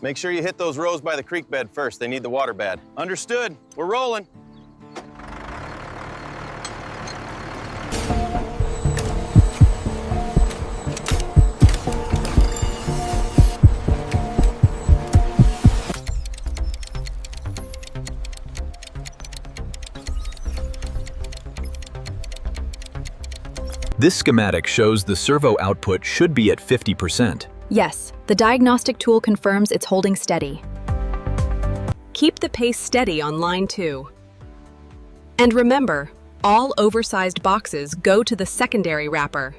Make sure you hit those rows by the creek bed first. They need the water bad. Understood. We're rolling. This schematic shows the servo output should be at 50%. Yes, the diagnostic tool confirms it's holding steady. Keep the pace steady on line 2. And remember, all oversized boxes go to the secondary wrapper.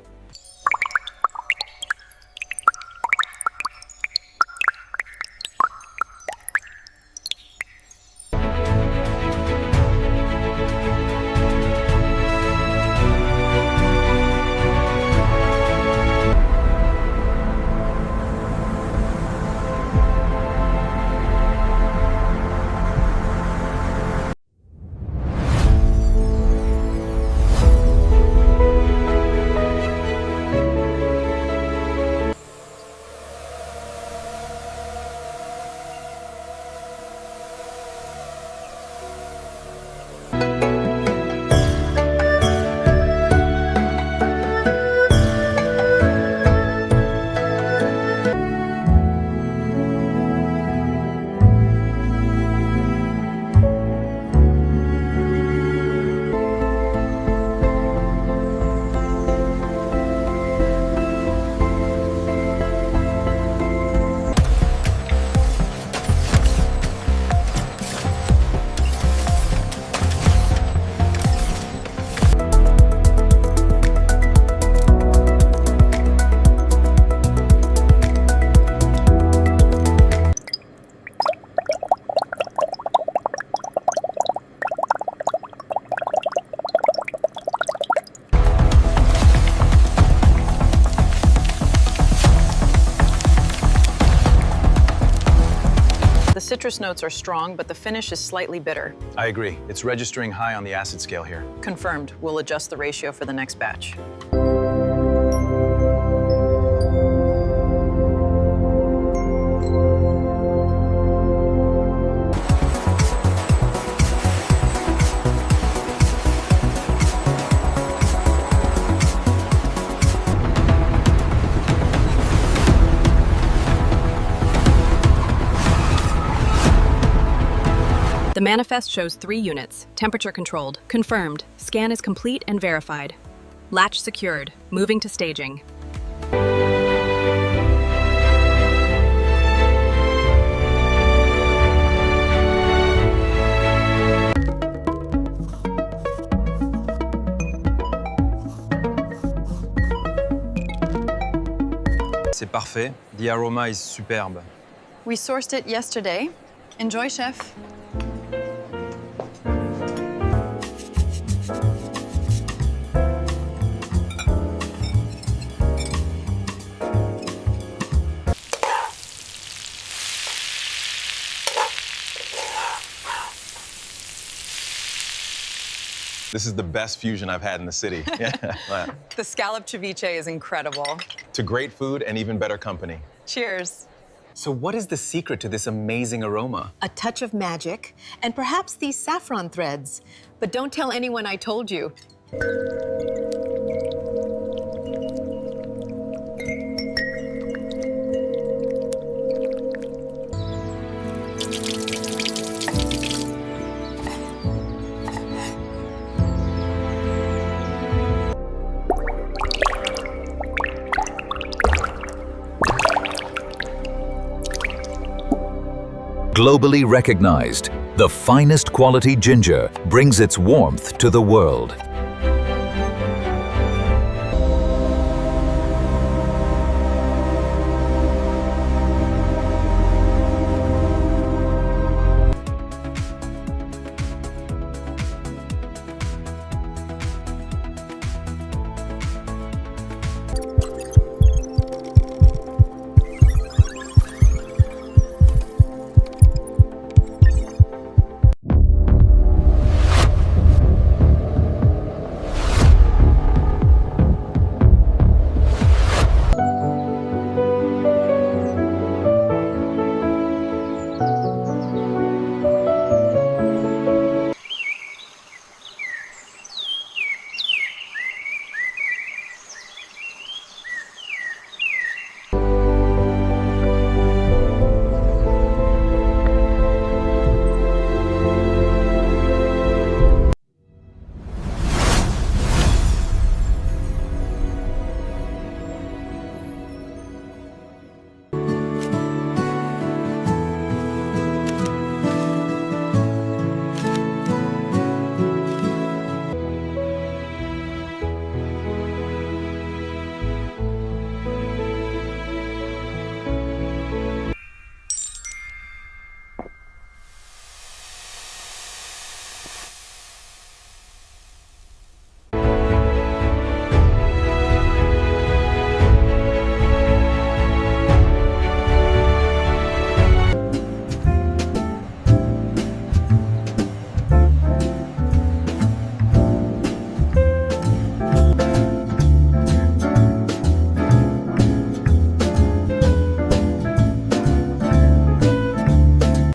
The citrus notes are strong, but the finish is slightly bitter. I agree. It's registering high on the acid scale here. Confirmed. We'll adjust the ratio for the next batch. The manifest shows 3 units, temperature controlled, confirmed, scan is complete and verified. Latch secured, moving to staging. C'est parfait. The aroma is superbe. We sourced it yesterday. Enjoy, chef. This is the best fusion I've had in the city. Yeah. The scallop ceviche is incredible. To great food and even better company. Cheers. So what is the secret to this amazing aroma? A touch of magic, and perhaps these saffron threads. But don't tell anyone I told you. Globally recognized, the finest quality ginger brings its warmth to the world.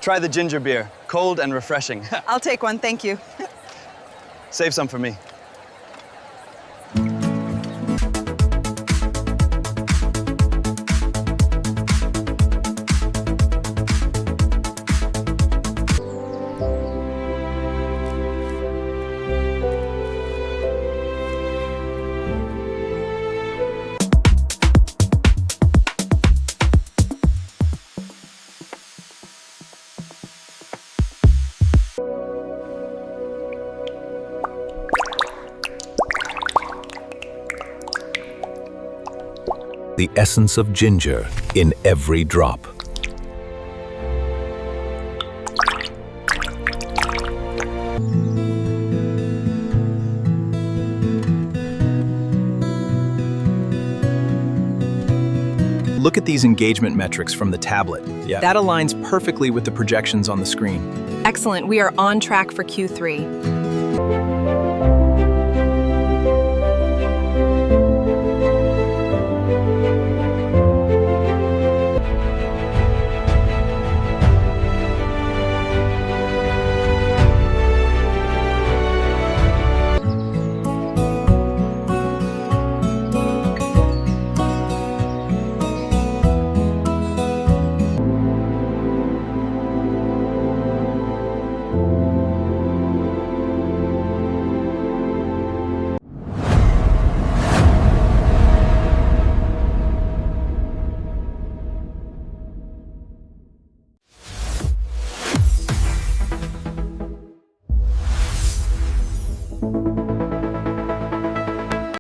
Try the ginger beer, cold and refreshing. I'll take one, thank you. Save some for me. The essence of ginger in every drop. Look at these engagement metrics from the tablet. Yeah. That aligns perfectly with the projections on the screen. Excellent. We are on track for Q3.